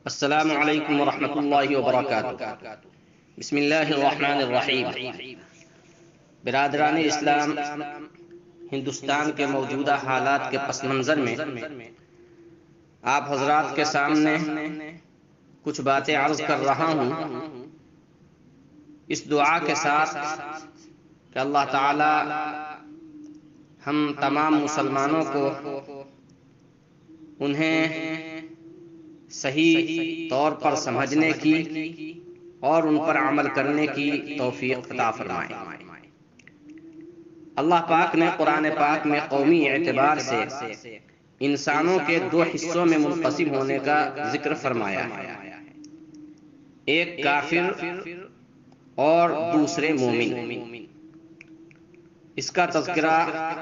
السلام علیکم ورحمۃ اللہ وبرکاتہ۔ بسم اللہ الرحمن الرحیم۔ برادران اسلام، ہندوستان کے موجودہ حالات کے پس منظر میں آپ حضرات کے سامنے کچھ باتیں عرض کر رہا ہوں، اس دعا کے ساتھ کہ اللہ تعالی ہم تمام مسلمانوں کو انہیں صحیح طور پر سمجھنے کی اور ان پر عمل کرنے کی توفیق عطا فرمائے۔ اللہ پاک نے قرآن پاک میں قومی اعتبار سے انسانوں کے دو حصوں میں منقسم ہونے کا ذکر فرمایا ہے، ایک کافر اور دوسرے مومن۔ اس کا تذکرہ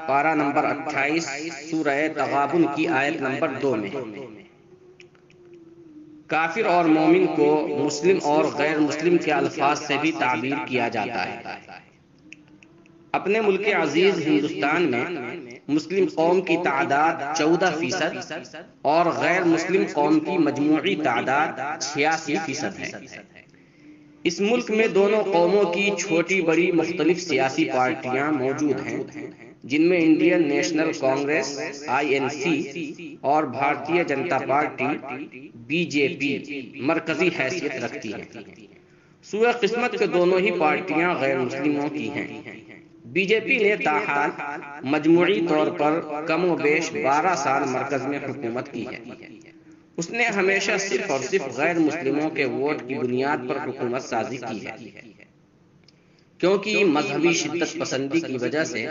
پارہ نمبر 28 سورہ تغابن کی آیت نمبر 2 میں۔ کافر اور مومن کو مسلم اور غیر مسلم کے الفاظ سے بھی تعبیر کیا جاتا ہے۔ اپنے ملک عزیز ہندوستان میں مسلم قوم کی تعداد 14% اور غیر مسلم قوم کی مجموعی تعداد 86% ہے۔ اس ملک میں دونوں قوموں کی چھوٹی بڑی مختلف سیاسی پارٹیاں موجود ہیں، جن میں انڈین نیشنل کانگریس INC اور بھارتیہ جنتا پارٹی BJP مرکزی حیثیت رکھتی ہے۔ سوئے قسمت کے دونوں ہی پارٹیاں غیر مسلموں کی ہیں۔ BJP نے تاحال مجموعی طور پر کم و بیش 12 سال مرکز میں حکومت کی ہے۔ اس نے ہمیشہ صرف اور صرف غیر مسلموں کے ووٹ کی بنیاد پر حکومت سازی کی ہے، کیونکہ مذہبی شدت پسندی کی وجہ سے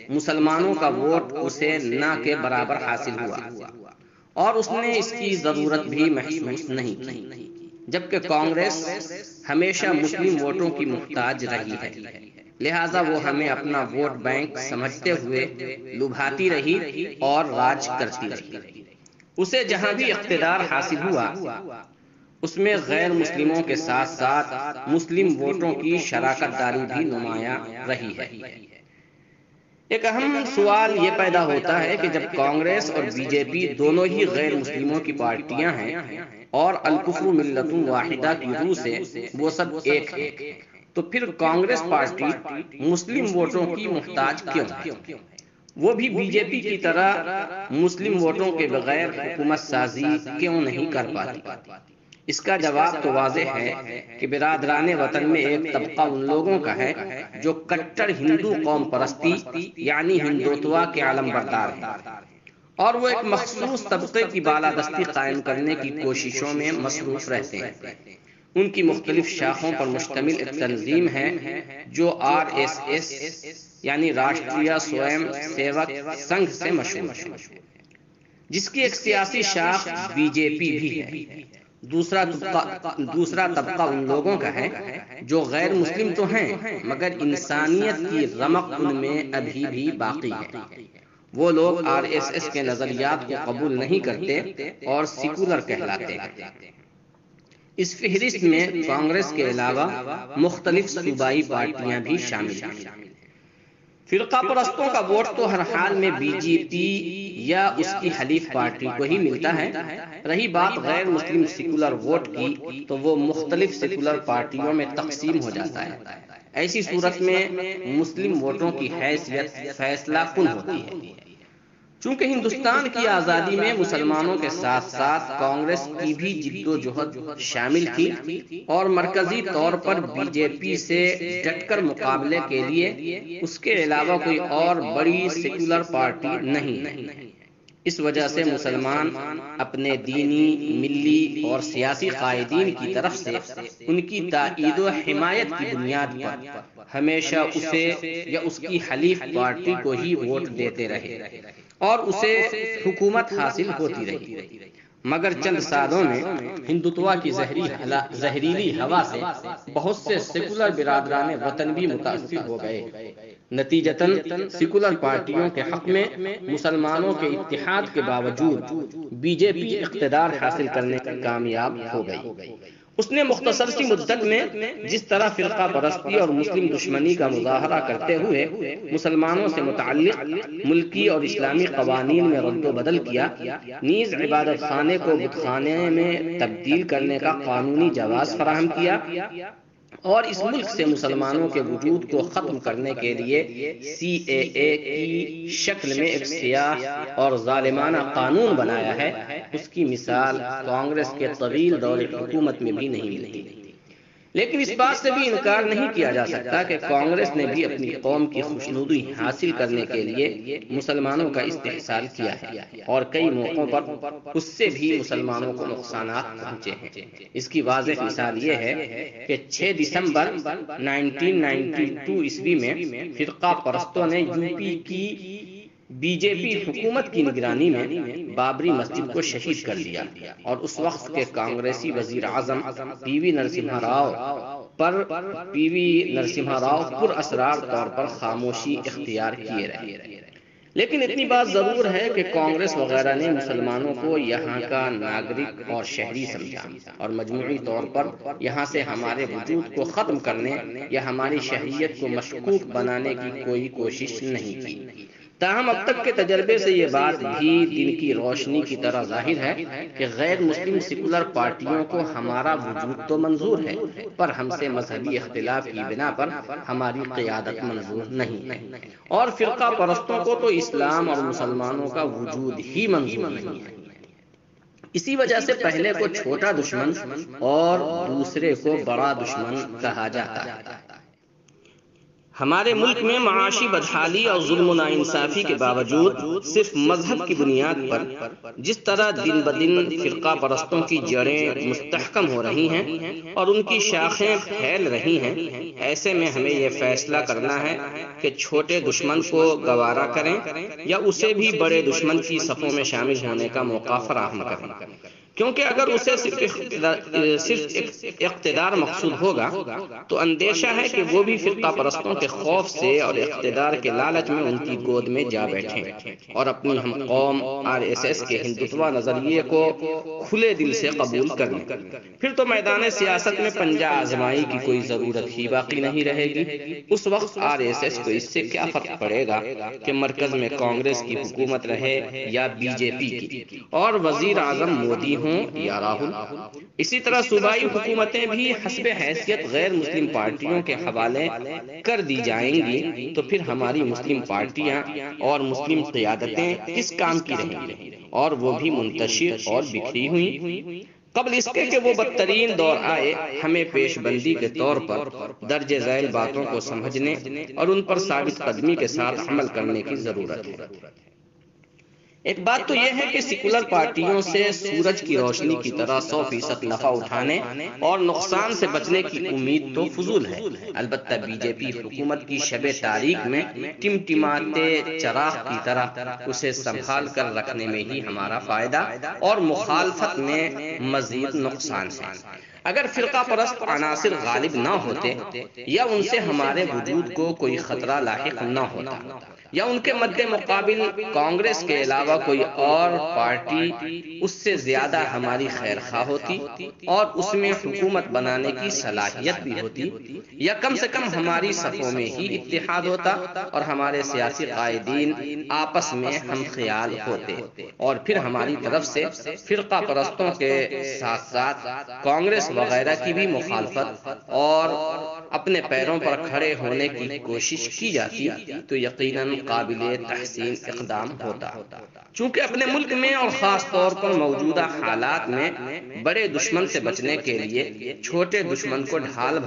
مسلمانوں کا ووٹ اسے نہ کے برابر حاصل ہوا، اور اس نے اس کی ضرورت بھی محسوس نہیں کی، جبکہ کانگریس ہمیشہ مسلم ووٹوں کی محتاج رہی ہے، لہٰذا وہ ہمیں اپنا ووٹ بینک سمجھتے ہوئے لبھاتی رہی اور راج کرتی رہی۔ اسے جہاں بھی اقتدار حاصل ہوا، اس میں غیر مسلموں کے ساتھ ساتھ مسلم ووٹوں کی شراکت داری بھی نمایاں رہی ہے۔ ایک اہم سوال یہ پیدا ہوتا ہے کہ جب کانگریس اور BJP دونوں ہی غیر مسلموں کی پارٹیاں ہیں اور الکفر ملت واحدہ کی روح سے وہ سب ایک ہیں، تو پھر کانگریس پارٹی مسلم ووٹوں کی محتاج کیوں ہے؟ وہ بھی BJP کی طرح مسلم ووٹوں کے بغیر حکومت سازی کیوں نہیں کر پاتی؟ اس کا جواب تو واضح ہے کہ برادران وطن میں ایک طبقہ ان لوگوں کا ہے جو کٹڑ ہندو قوم پرستی یعنی ہندوتوا کے علم بردار ہیں، اور وہ ایک مخصوص طبقے کی بالادستی قائم کرنے کی کوششوں میں مصروف رہتے ہیں۔ ان کی مختلف شاخوں پر مشتمل ایک تنظیم ہے جو RSS یعنی راشٹریہ سوئم سیوک سنگھ سے مشہور ہے، جس کی ایک سیاسی شاخ BJP بھی ہے۔ دوسرا طبقہ ان لوگوں کا ہے جو غیر مسلم تو ہیں مگر انسانیت کی رمق ان میں ابھی بھی باقی ہے۔ وہ لوگ RSS کے نظریات کو قبول نہیں کرتے اور سیکولر کہلاتے ہیں۔ اس فہرست میں کانگریس کے علاوہ مختلف صوبائی پارٹیاں بھی شامل ہیں۔ فرقہ پرستوں کا ووٹ تو ہر حال میں BJP یا اس کی حلیف پارٹی کو ہی ملتا ہے۔ رہی بات غیر مسلم سیکولر ووٹ کی، تو وہ مختلف سیکولر پارٹیوں میں تقسیم ہو جاتا ہے۔ ایسی صورت میں مسلم ووٹوں کی حیثیت فیصلہ کن ہوتی ہے۔ چونکہ ہندوستان کی آزادی میں مسلمانوں کے ساتھ ساتھ کانگریس کی بھی جد و جہد شامل تھی، اور مرکزی طور پر BJP سے ڈٹ کر مقابلے کے لیے اس کے علاوہ کوئی اور بڑی سیکولر پارٹی نہیں ہے۔ اس وجہ سے مسلمان اپنے دینی، ملی اور سیاسی قائدین کی طرف سے ان کی تائید و حمایت کی بنیاد پر ہمیشہ اسے یا اس کی حلیف پارٹی کو ہی ووٹ دیتے رہے اور اسے حکومت حاصل ہوتی رہی۔ مگر چند سالوں میں ہندوتوا کی زہریلی ہوا سے بہت سے سیکولر برادران وطن بھی متاثر ہو گئے۔ نتیجتاً سیکولر پارٹیوں کے حق میں مسلمانوں کے اتحاد کے باوجود BJP اقتدار حاصل کرنے میں کامیاب ہو گئی، اس نے مختصر سی مدت میں جس طرح فرقہ پرستی اور مسلم دشمنی کا مظاہرہ کرتے ہوئے مسلمانوں سے متعلق ملکی اور اسلامی قوانین میں رد و بدل کیا، نیز عبادت خانے کو بت خانے میں تبدیل کرنے کا قانونی جواز فراہم کیا، اور اس ملک سے مسلمانوں کے وجود کو ختم کرنے کے لیے CAA کی شکل میں ایک سیاہ اور ظالمانہ قانون بنایا ہے، اس کی مثال کانگریس کے طویل دور حکومت میں بھی نہیں ملتی۔ لیکن اس بات سے بھی انکار نہیں کیا جا سکتا کہ کانگریس نے بھی اپنی قوم کی خوشنودی حاصل کرنے کے لیے مسلمانوں کا استحصال کیا ہے، اور کئی موقعوں پر اس سے بھی مسلمانوں کو نقصانات پہنچے ہیں۔ اس کی واضح مثال یہ ہے کہ 6 دسمبر 1992 عیسوی میں فرقہ پرستوں نے UP کی BJP حکومت کی نگرانی میں بابری مسجد کو شہید کر دیا، اور اس وقت کے کانگریسی وزیر اعظم PV نرسمہا راؤ پر اسرار طور پر خاموشی اختیار کیے رہے۔ لیکن اتنی بات ضرور ہے کہ کانگریس وغیرہ نے مسلمانوں کو یہاں کا ناگرک اور شہری سمجھا، اور مجموعی طور پر یہاں سے ہمارے وجود کو ختم کرنے یا ہماری شہریت کو مشکوک بنانے کی کوئی کوشش نہیں کی۔ تاہم اب تک کے تجربے سے یہ بات بھی دن کی روشنی کی طرح ظاہر ہے کہ غیر مسلم سیکولر پارٹیوں کو ہمارا وجود تو منظور ہے، پر ہم سے مذہبی اختلاف کی بنا پر ہماری قیادت منظور نہیں، اور فرقہ پرستوں کو تو اسلام اور مسلمانوں کا وجود ہی منظور نہیں ہے۔ اسی وجہ سے پہلے کو چھوٹا دشمن اور دوسرے کو بڑا دشمن کہا جاتا ہے۔ ہمارے ملک میں معاشی بدحالی اور ظلم و ناانصافی کے باوجود صرف مذہب کی بنیاد پر جس طرح دن بدن فرقہ پرستوں کی جڑیں مستحکم ہو رہی ہیں اور ان کی شاخیں پھیل رہی ہیں، ایسے میں ہمیں یہ فیصلہ کرنا ہے کہ چھوٹے دشمن کو گوارا کریں یا اسے بھی بڑے دشمن کی صفوں میں شامل ہونے کا موقع فراہم کریں، کیونکہ اگر اسے صرف اقتدار مقصود ہوگا تو اندیشہ ہے کہ وہ بھی فرقہ پرستوں کے خوف سے اور اقتدار کے لالچ میں ان کی گود میں جا بیٹھیں اور اپنی ہم قوم RSS کے ہندوتوا نظریے کو کھلے دل سے قبول کر لیں۔ پھر تو میدان سیاست میں پنجہ آزمائی کی کوئی ضرورت ہی باقی نہیں رہے گی۔ اس وقت RSS کو اس سے کیا فرق پڑے گا کہ مرکز میں کانگریس کی حکومت رہے یا BJP کی، اور وزیر اعظم مودی ہوں یا راہل۔ اسی طرح صوبائی حکومتیں بھی حسب حیثیت غیر مسلم پارٹیوں کے حوالے کر دی جائیں گی، تو پھر ہماری مسلم پارٹیاں اور مسلم قیادتیں کس کام کی رہیں گی، اور وہ بھی منتشر اور بکھری ہوئی۔ قبل اس کے کہ وہ بدترین دور آئے، ہمیں پیش بندی کے طور پر درج ذیل باتوں کو سمجھنے اور ان پر ثابت قدمی کے ساتھ عمل کرنے کی ضرورت ہے۔ ایک بات تو یہ ہے کہ سیکولر پارٹیوں سے سورج کی روشنی کی طرح 100% نفع اٹھانے اور نقصان سے بچنے کی امید تو فضول ہے۔ البتہ BJP حکومت کی شب تاریک میں ٹمٹماتے چراغ کی طرح اسے سنبھال کر رکھنے میں ہی ہمارا فائدہ اور مخالفت میں مزید نقصان ہے۔ اگر فرقہ پرست عناصر غالب نہ ہوتے یا ان سے ہمارے وجود کو کوئی خطرہ لاحق نہ ہوتا یا ان کے مد مقابل کانگریس کے علاوہ کوئی اور پارٹی اس سے زیادہ ہماری خیر خواہ ہوتی اور اس میں حکومت بنانے کی صلاحیت بھی ہوتی، یا کم سے کم ہماری صفوں میں ہی اتحاد ہوتا اور ہمارے سیاسی قائدین آپس میں ہم خیال ہوتے، اور پھر ہماری طرف سے فرقہ پرستوں کے ساتھ ساتھ کانگریس وغیرہ کی بھی مخالفت اور اپنے پیروں پر کھڑے ہونے کی کوشش کی جاتی، تو یقیناً قابل تحسین اقدام ہوتا۔ چونکہ اپنے ملک میں اور خاص طور پر موجودہ حالات میں بڑے دشمن سے بچنے کے لیے چھوٹے دشمن کو ڈھال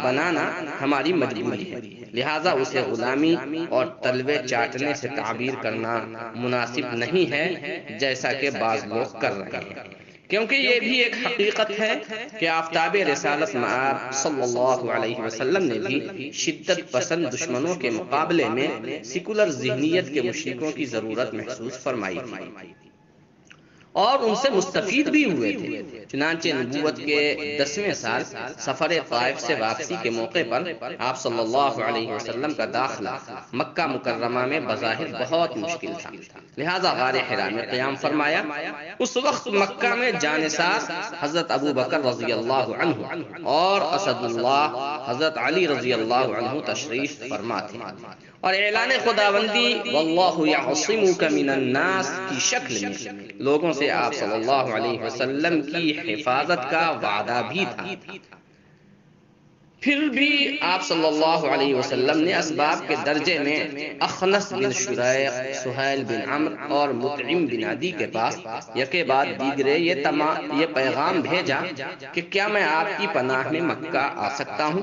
بنانا ہماری مجبوری ہے، لہذا اسے غلامی اور تلوے چاٹنے سے تعبیر کرنا مناسب نہیں ہے جیسا کہ بعض لوگ کر رہے ہیں، کیونکہ یہ بھی ایک حقیقت ہے کہ آفتاب رسالت مآب صلی اللہ علیہ وسلم نے بھی شدت پسند دشمنوں کے مقابلے میں سیکولر ذہنیت کے مشرکوں کی ضرورت محسوس فرمائی تھی، اور ان سے مستفید بھی ہوئے تھے۔ چنانچہ نبوت کے 10ویں سال سفر طائف سے واپسی کے موقع پر آپ صلی اللہ علیہ وسلم کا داخلہ مکہ مکرمہ میں بظاہر بہت مشکل تھا، لہذا غار حرا میں قیام فرمایا۔ اس وقت مکہ میں جانثار حضرت ابو بکر رضی اللہ عنہ اور اسد اللہ حضرت علی رضی اللہ عنہ تشریف فرما تھے، اور اعلان خداوندی واللہ یعصمک من الناس کی شکل میں لوگوں سے آپ صلی اللہ علیہ وسلم کی حفاظت کا وعدہ بھی تھا۔ پھر بھی آپ صلی اللہ علیہ وسلم نے اسباب کے درجے میں اخنس بن شریق، سہیل بن عمرو اور مطعم بن عدی کے پاس یکے بعد دیگرے یہ پیغام بھیجا کہ کیا میں آپ کی پناہ میں مکہ آ سکتا ہوں؟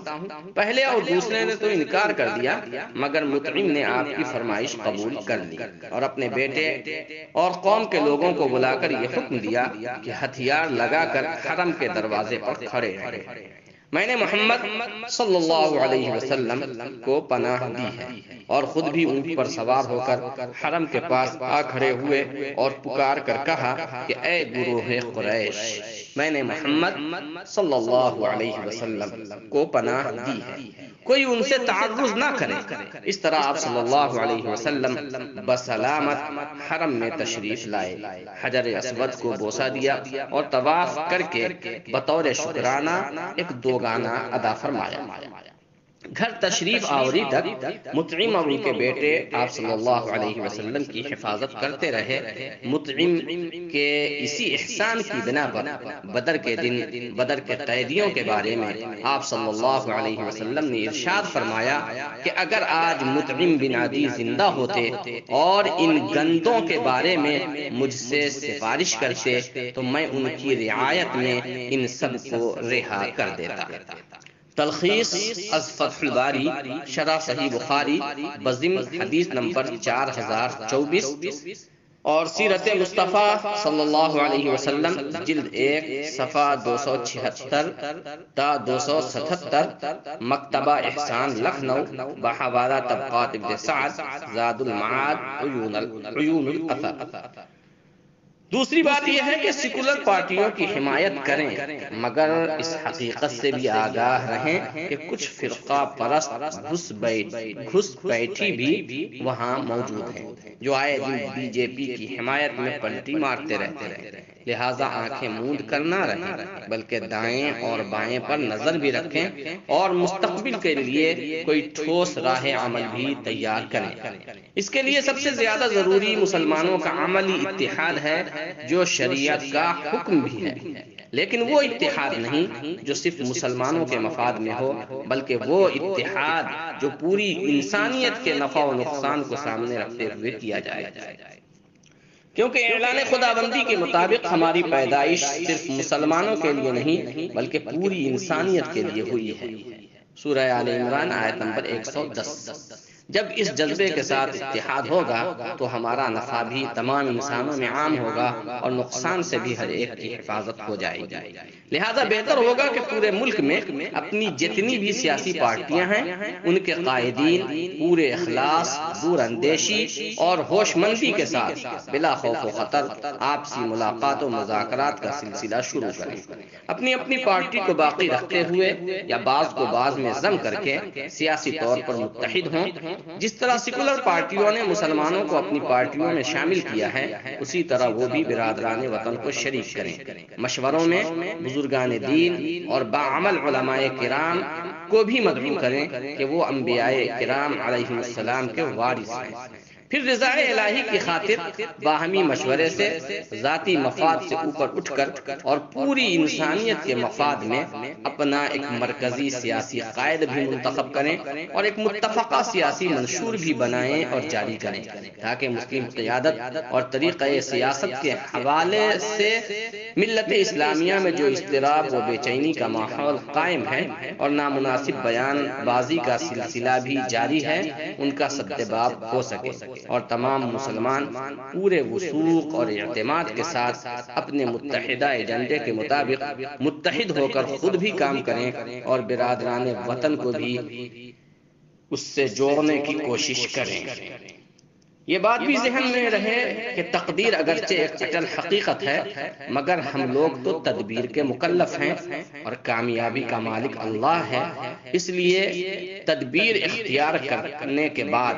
پہلے اور دوسرے نے تو انکار کر دیا، مگر مطعم نے آپ کی فرمائش قبول کر لی اور اپنے بیٹے اور قوم کے لوگوں کو بلا کر یہ حکم دیا کہ ہتھیار لگا کر حرم کے دروازے پر کھڑے رہیں۔ میں نے محمد صلی اللہ علیہ وسلم کو پناہ دی ہے، اور خود بھی اونٹ پر سوار ہو کر حرم کے پاس آ کھڑے ہوئے اور پکار کر کہا کہ اے گروہ قریش، میں نے محمد صلی اللہ علیہ وسلم کو پناہ دی ہے، کوئی ان سے تعرض نہ کرے۔ اس طرح آپ صلی اللہ علیہ وسلم بسلامت حرم میں تشریف لائے، حجر اسود کو بوسہ دیا اور طواف کر کے بطور شکرانہ ایک دوگانہ ادا فرمایا۔ گھر تشریف آوری تک مطعم اور ان کے بیٹے آپ صلی اللہ علیہ وسلم کی حفاظت کرتے رہے۔ مطعم کے اسی احسان کی بنا پر بدر کے دن بدر کے قیدیوں کے بارے میں آپ صلی اللہ علیہ وسلم نے ارشاد فرمایا کہ اگر آج مطعم بن عدی زندہ ہوتے اور ان گندوں کے بارے میں مجھ سے سفارش کرتے تو میں ان کی رعایت میں ان سب کو رہا کر دیتا۔ تلخیص از فتح الباری شرح صحیح بخاری بضمن حدیث نمبر 4024 اور سیرت مصطفیٰ صلی اللہ علیہ وسلم جلد 1 صفحہ 276 تا 277، مکتبہ احسان لکھنؤ، بحوالہ طبقات ابن سعد، زاد المعاد، عیون الاثر۔ دوسری بات یہ ہے کہ سیکولر پارٹیوں کی حمایت کریں، مگر اس حقیقت سے بھی آگاہ رہیں کہ کچھ فرقہ پرست گھس بیٹھی بھی وہاں موجود ہیں جو آئے دن بی جے پی کی حمایت میں پلٹی مارتے رہتے ہیں۔ لہٰذا آنکھیں موند کر نہ رہیں، بلکہ دائیں اور بائیں پر نظر بھی رکھیں اور مستقبل کے لیے کوئی ٹھوس راہ عمل بھی تیار کریں۔ اس کے لیے سب سے زیادہ ضروری مسلمانوں کا عملی اتحاد ہے، جو شریعت کا حکم بھی ہے، لیکن وہ اتحاد نہیں جو صرف مسلمانوں کے مفاد میں ہو، بلکہ وہ اتحاد جو پوری انسانیت کے نفع و نقصان کو سامنے رکھتے ہوئے کیا جائے، کیونکہ اعلان خداوندی کے مطابق ہماری پیدائش صرف مسلمانوں کے لیے نہیں بلکہ پوری انسانیت کے لیے ہوئی ہے۔ سورہ آل عمران آیت نمبر 110۔ جب اس جذبے کے ساتھ اتحاد ہوگا تو ہمارا نفع بھی تمام انسانوں میں عام ہوگا اور نقصان سے بھی ہر ایک کی حفاظت ہو جائے گی۔ لہذا بہتر ہوگا کہ پورے ملک میں اپنی جتنی بھی سیاسی پارٹیاں ہیں ان کے قائدین پورے اخلاص، دور اندیشی اور ہوش مندی کے ساتھ بلا خوف و خطر آپسی ملاقات و مذاکرات کا سلسلہ شروع کریں، اپنی اپنی پارٹی کو باقی رکھتے ہوئے یا بعض کو بعض میں ضم کر کے سیاسی طور پر متحد ہوں۔ جس طرح سیکولر پارٹیوں نے مسلمانوں کو اپنی پارٹیوں میں شامل کیا ہے، اسی طرح وہ بھی برادران وطن کو شریک کریں، مشوروں میں بزرگان دین اور باعمل علماء کرام کو بھی مدعو کریں کہ وہ انبیاء کرام علیہ السلام کے وارث ہیں۔ پھر رضا الہی کی خاطر باہمی مشورے سے ذاتی مفاد سے اوپر اٹھ کر اور پوری انسانیت کے مفاد میں اپنا ایک مرکزی سیاسی قائد بھی منتخب کریں اور ایک متفقہ سیاسی منشور بھی بنائیں اور جاری کریں، تاکہ مسلم قیادت اور طریقہ سیاست کے حوالے سے ملت اسلامیہ میں جو اضطراب و بے چینی کا ماحول قائم ہے اور نامناسب بیان بازی کا سلسلہ بھی جاری ہے، ان کا سدباب ہو سکے اور تمام مسلمان پورے وثوق اور اعتماد کے ساتھ اپنے متحدہ ایجنڈے کے مطابق متحد ہو کر خود بھی کام کریں اور برادران وطن کو بھی اس سے جوڑنے کی کوشش کریں۔ یہ بات بھی ذہن میں رہے کہ تقدیر اگرچہ ایک اٹل حقیقت ہے، مگر ہم لوگ تو تدبیر کے مکلف ہیں اور کامیابی کا مالک اللہ ہے۔ اس لیے تدبیر اختیار کرنے کے بعد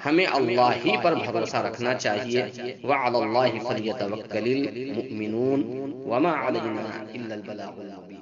ہمیں اللہ ہی پر بھروسہ رکھنا چاہیے۔ وَعَلَى اللَّهِ فَلْيَتَوَكَّلِ الْمُؤْمِنُونَ وَمَا عَلَيْنَا إِلَّا الْبَلَاغُ الْمُبِينُ۔